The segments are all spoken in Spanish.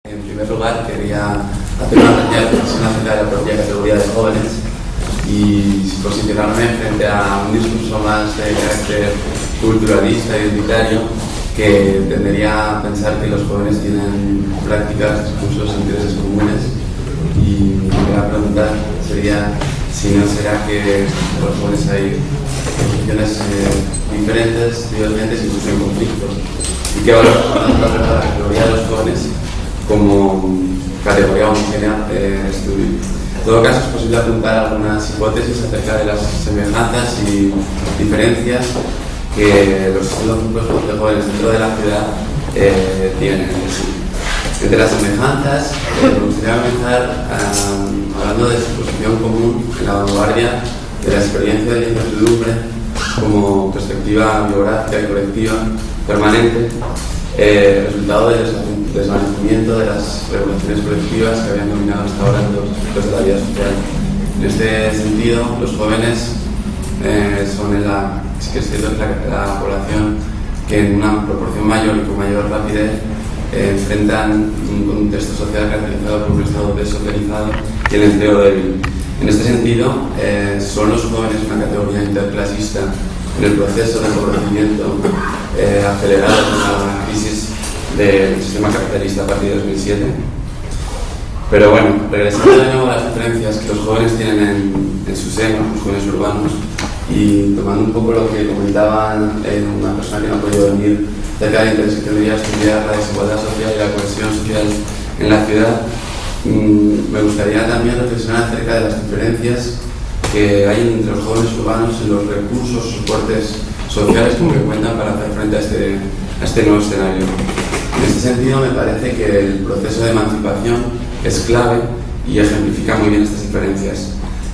En primer lugar, quería hacer una pequeña reflexión acerca de la propia categoría de jóvenes y posicionarme frente a un discurso más de carácter culturalista y identitario que tendería a pensar que los jóvenes tienen prácticas, discursos, intereses comunes. Y mi primera pregunta sería si no será que los jóvenes hay posiciones diferentes, divergentes, incluso en conflicto, y qué valor la categoría de los jóvenes como categoría homogénea de estudio. En todo caso, es posible apuntar algunas hipótesis acerca de las semejanzas y diferencias que los grupos de jóvenes dentro de la ciudad tienen. Entre las semejanzas, me gustaría comenzar hablando de su posición común en la vanguardia de la experiencia de la incertidumbre como perspectiva biográfica y colectiva permanente, resultado del desvanecimiento de las regulaciones colectivas que habían dominado hasta ahora en los aspectos de la vida social. En este sentido, los jóvenes son la población que en una proporción mayor y con mayor rapidez enfrentan un contexto social caracterizado por un estado desocializado y el empleo débil. En este sentido, son los jóvenes una categoría interclasista en el proceso de empobrecimiento acelerado por la crisis del sistema capitalista a partir de 2007. Pero bueno, regresando de nuevo a las diferencias que los jóvenes tienen en su seno, los jóvenes urbanos, y tomando un poco lo que comentaba una persona que no ha podido venir acerca de la interseccionalidad, estudiar la desigualdad social y la cohesión social en la ciudad, me gustaría también reflexionar acerca de las diferencias que hay entre los jóvenes urbanos en los recursos, soportes sociales con que cuentan para hacer frente a este nuevo escenario. En este sentido, me parece que el proceso de emancipación es clave y ejemplifica muy bien estas diferencias.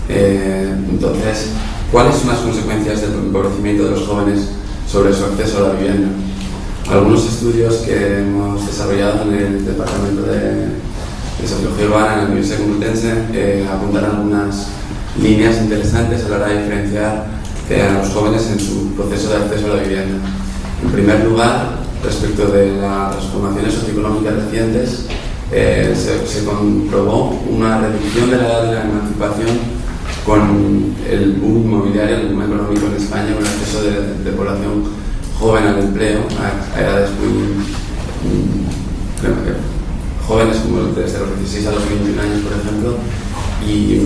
Entonces, ¿cuáles son las consecuencias del empobrecimiento de los jóvenes sobre su acceso a la vivienda? Algunos estudios que hemos desarrollado en el Departamento de Sociología Urbana en la Universidad Complutense apuntan algunas líneas interesantes a la hora de diferenciar a los jóvenes en su proceso de acceso a la vivienda. En primer lugar, respecto de las transformaciones socioeconómicas recientes, se comprobó una reducción de la edad de la emancipación con el boom inmobiliario, el boom económico en España, con el acceso de población joven al empleo a edades muy jóvenes, como desde los 16 a los 21 años, por ejemplo. Y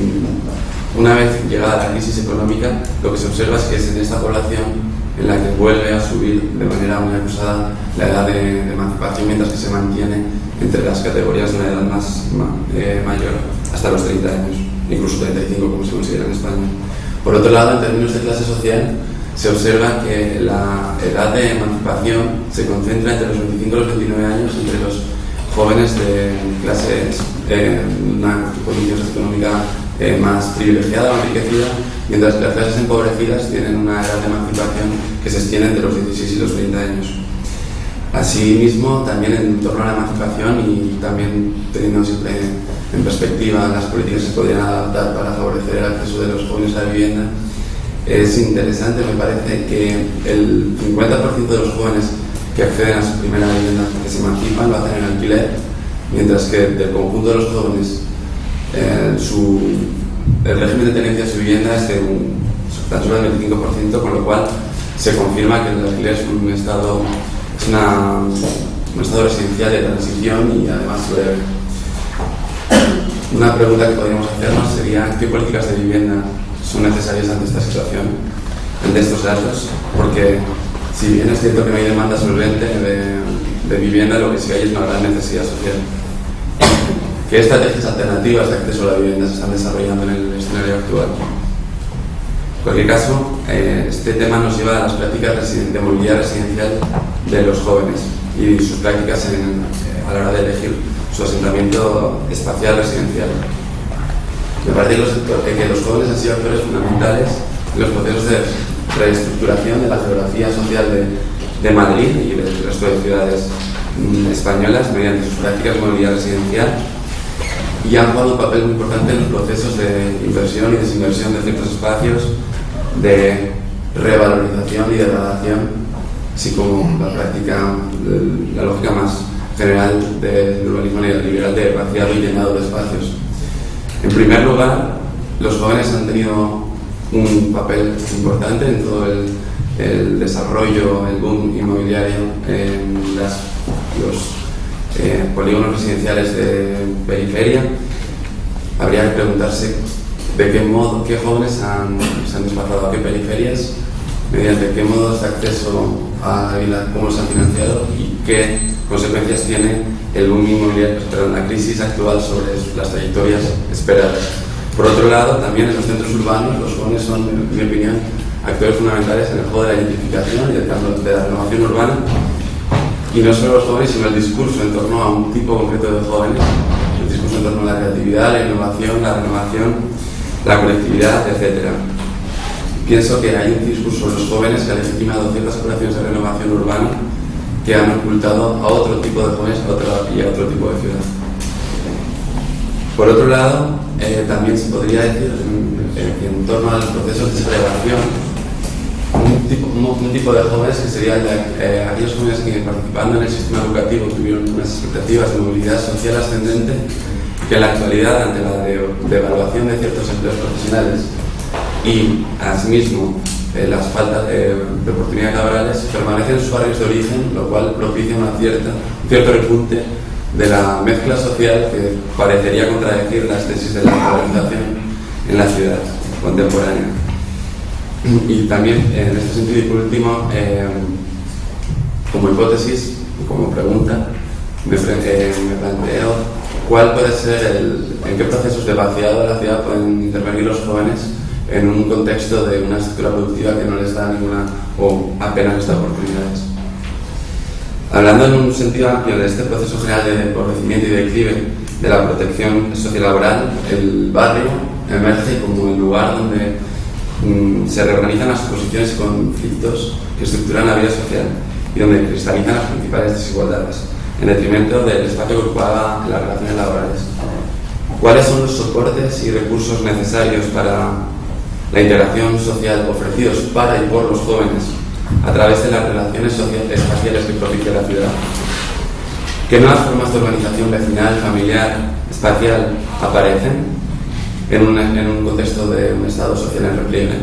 una vez llegada la crisis económica, lo que se observa es que es en esta población en la que vuelve a subir de manera muy acusada la edad de emancipación, mientras que se mantiene entre las categorías de una edad más mayor hasta los 30 años, incluso 35 como se considera en España. Por otro lado, en términos de clase social, se observa que la edad de emancipación se concentra entre los 25 y los 29 años entre los jóvenes de clases, una condición socioeconómica más privilegiada o enriquecida, mientras que las clases empobrecidas tienen una edad de emancipación que se extiende entre los 16 y los 30 años. Asimismo, también en torno a la emancipación y también teniendo siempre en perspectiva las políticas que se podrían adaptar para favorecer el acceso de los jóvenes a la vivienda, es interesante, me parece, que el 50% de los jóvenes que acceden a su primera vivienda, que se emancipan, lo hacen en alquiler, mientras que del conjunto de los jóvenes el régimen de tenencia de su vivienda es de tan solo del 25%, con lo cual se confirma que el alquiler es un estado residencial de transición y además breve. Una pregunta que podríamos hacernos sería ¿qué políticas de vivienda son necesarias ante esta situación, ante estos datos? Porque si bien es cierto que no hay demanda solvente de vivienda, lo que sí hay es una gran necesidad social. ¿Qué estrategias alternativas de acceso a la vivienda se están desarrollando en el escenario actual? En cualquier caso, este tema nos lleva a las prácticas de movilidad residencial de los jóvenes y sus prácticas a la hora de elegir su asentamiento espacial residencial. Me parece que los jóvenes han sido actores fundamentales en los procesos de reestructuración de la geografía social de Madrid y del resto de ciudades españolas mediante sus prácticas de movilidad residencial, y han jugado un papel muy importante en los procesos de inversión y desinversión de ciertos espacios, de revalorización y degradación, así como la lógica más general del urbanismo neoliberal de vaciado y llenado de espacios. En primer lugar, los jóvenes han tenido un papel importante en todo el desarrollo, el boom inmobiliario en los polígonos residenciales de periferia. Habría que preguntarse de qué modo, qué jóvenes se han desplazado a qué periferias, mediante qué modos de acceso a la vida, cómo los han financiado y qué consecuencias tiene el boom inmobiliario, la crisis actual sobre las trayectorias esperadas. Por otro lado, también en los centros urbanos, los jóvenes son, en mi opinión, actores fundamentales en el juego de la identificación y de la renovación urbana. Y no solo los jóvenes, sino el discurso en torno a un tipo concreto de jóvenes, el discurso en torno a la creatividad, la innovación, la renovación, la colectividad, etc. Pienso que hay un discurso de los jóvenes que ha legitimado ciertas operaciones de renovación urbana que han ocultado a otro tipo de jóvenes y a otro tipo de ciudad. Por otro lado, también se podría decir que en torno a los procesos de segregación, un tipo de jóvenes que serían aquellos jóvenes que participando en el sistema educativo tuvieron unas expectativas de movilidad social ascendente, que en la actualidad, ante la devaluación de ciertos empleos profesionales y asimismo las faltas de oportunidades laborales, permanecen en sus barrios de origen, lo cual propicia un cierto repunte de la mezcla social que parecería contradecir las tesis de la polarización en la ciudad contemporánea. Y también, en este sentido y por último, como hipótesis, como pregunta, me planteo cuál puede ser en qué procesos de vaciado de la ciudad pueden intervenir los jóvenes en un contexto de una estructura productiva que no les da ninguna o apenas les da oportunidades. Hablando en un sentido amplio de este proceso general de empobrecimiento y declive de la protección sociolaboral, el barrio emerge como el lugar donde se reorganizan las oposiciones y conflictos que estructuran la vida social y donde cristalizan las principales desigualdades, en detrimento del espacio que ocupaba en las relaciones laborales. ¿Cuáles son los soportes y recursos necesarios para la integración social ofrecidos para y por los jóvenes a través de las relaciones espaciales que propicia la ciudad? ¿Qué nuevas formas de organización vecinal, familiar, espacial aparecen en un contexto de un estado social en repliegue?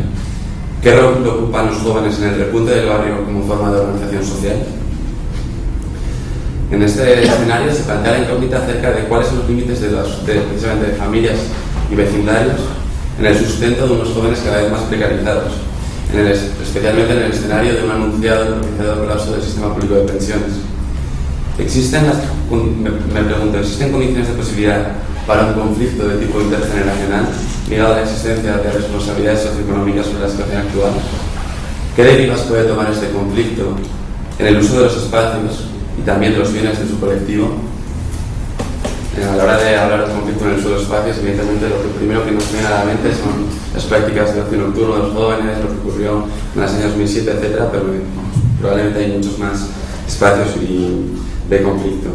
¿Qué rol ocupan los jóvenes en el repunte del barrio como forma de organización social? En este escenario se plantea la incógnita acerca de cuáles son los límites precisamente de familias y vecindarios en el sustento de unos jóvenes cada vez más precarizados, especialmente en el escenario de un anunciado y propiciado colapso del sistema público de pensiones. Me pregunto, ¿existen condiciones de posibilidad para un conflicto de tipo intergeneracional ligado a la existencia de responsabilidades socioeconómicas sobre la situación actual? ¿Qué derivas puede tomar este conflicto en el uso de los espacios y también de los bienes de su colectivo? A la hora de hablar de conflicto en el uso de los espacios, evidentemente lo primero que nos viene a la mente son las prácticas de ocio nocturno de los jóvenes, lo que ocurrió en los años 2007, etc., pero probablemente hay muchos más espacios de conflicto.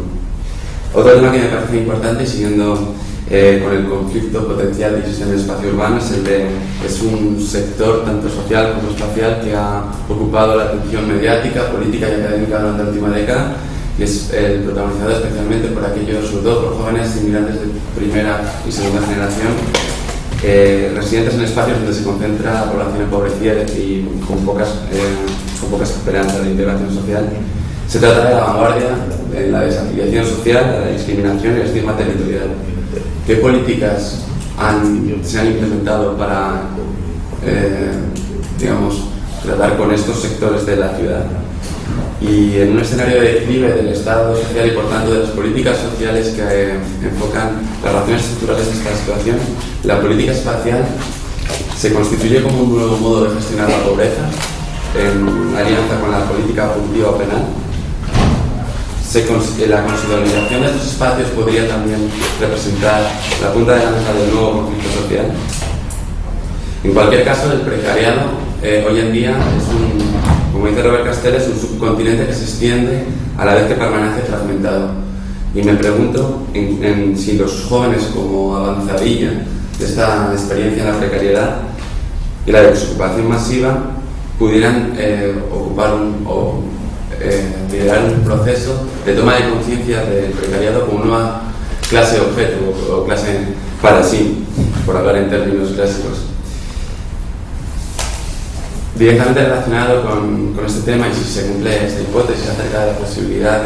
Otro tema que me parece importante, siguiendo con el conflicto potencial que existe en el espacio urbano, es un sector tanto social como espacial que ha ocupado la atención mediática, política y académica durante la última década, y es protagonizado especialmente por aquellos, sobre todo por jóvenes inmigrantes de primera y segunda generación, residentes en espacios donde se concentra la población empobrecida y con pocas esperanzas de integración social. Se trata de la vanguardia en la desafiliación social, la discriminación y el estigma territorial. ¿Qué políticas se han implementado para, tratar con estos sectores de la ciudad? Y en un escenario de declive del Estado social y por tanto de las políticas sociales que enfocan las relaciones estructurales de esta situación, la política espacial se constituye como un nuevo modo de gestionar la pobreza en alianza con la política punitiva o penal. La consolidación de estos espacios podría también representar la punta de lanza del nuevo conflicto social. En cualquier caso, el precariado hoy en día es como dice Robert Castell, es un subcontinente que se extiende a la vez que permanece fragmentado. Y me pregunto si los jóvenes, como avanzadilla de esta experiencia en la precariedad y la desocupación masiva, pudieran ocupar liderar un proceso de toma de conciencia del precariado como una clase objeto o clase para sí, por hablar en términos clásicos. Directamente relacionado con este tema, y si se cumple esta hipótesis acerca de la posibilidad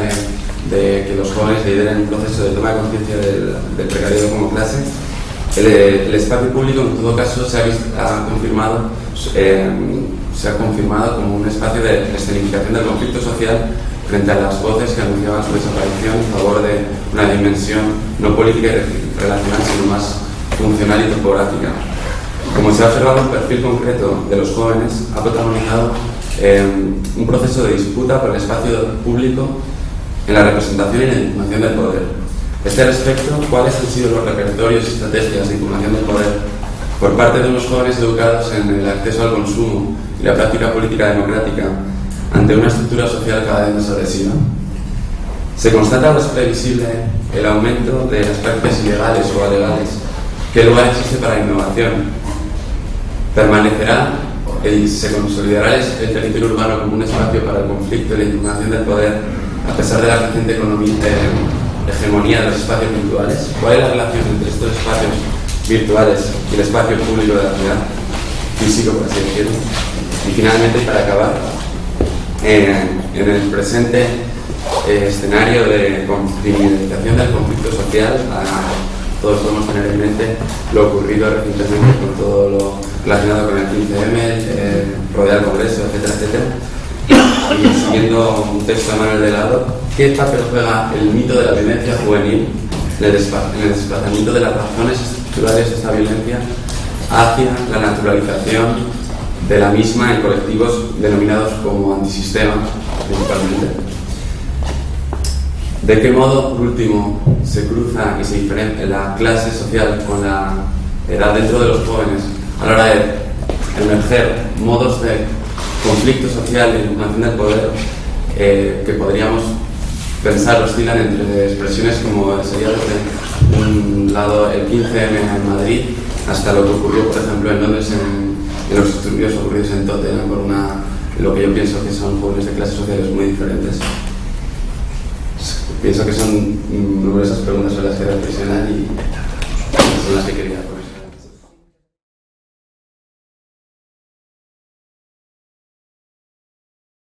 de que los jóvenes lideren un proceso de toma de conciencia del precariado como clase, el espacio público en todo caso se ha confirmado como un espacio de escenificación del conflicto social frente a las voces que anunciaban su desaparición en favor de una dimensión no política y relacional, sino más funcional y topográfica. Como se ha observado, un perfil concreto de los jóvenes ha protagonizado un proceso de disputa por el espacio público en la representación y la impugnación del poder. A este respecto, ¿cuáles han sido los repertorios y estrategias de impugnación del poder por parte de unos jóvenes educados en el acceso al consumo y la práctica política democrática ante una estructura social cada vez más agresiva? Se constata o es previsible el aumento de las prácticas ilegales o alegales. ¿Qué lugar existe para la innovación? ¿Permanecerá y se consolidará el territorio urbano como un espacio para el conflicto y la impugnación del poder a pesar de la creciente hegemonía de los espacios virtuales? ¿Cuál es la relación entre estos espacios virtuales y el espacio público de la ciudad, físico por así decirlo? Y finalmente, para acabar, en el presente escenario de criminalización del conflicto social, todos podemos tener en mente lo ocurrido recientemente con todo lo relacionado con el 15M, rodear el Congreso, etcétera, etcétera. Y siguiendo un texto de Manuel de Lado, ¿qué papel juega el mito de la violencia juvenil en el desplazamiento de las razones estructurales de esta violencia hacia la naturalización de la misma en colectivos denominados como antisistema, principalmente? ¿De qué modo, por último, se cruza y se diferencia la clase social con la edad dentro de los jóvenes a la hora de emerger modos de conflicto social y impugnación del poder que podríamos pensar oscilan entre expresiones como sería desde un lado el 15M en Madrid hasta lo que ocurrió, por ejemplo, en Londres en los disturbios ocurridos en Tottenham por lo que yo pienso que son jóvenes de clases sociales muy diferentes? Pienso que son numerosas preguntas sobre las que reflexionar y son las que quería poner.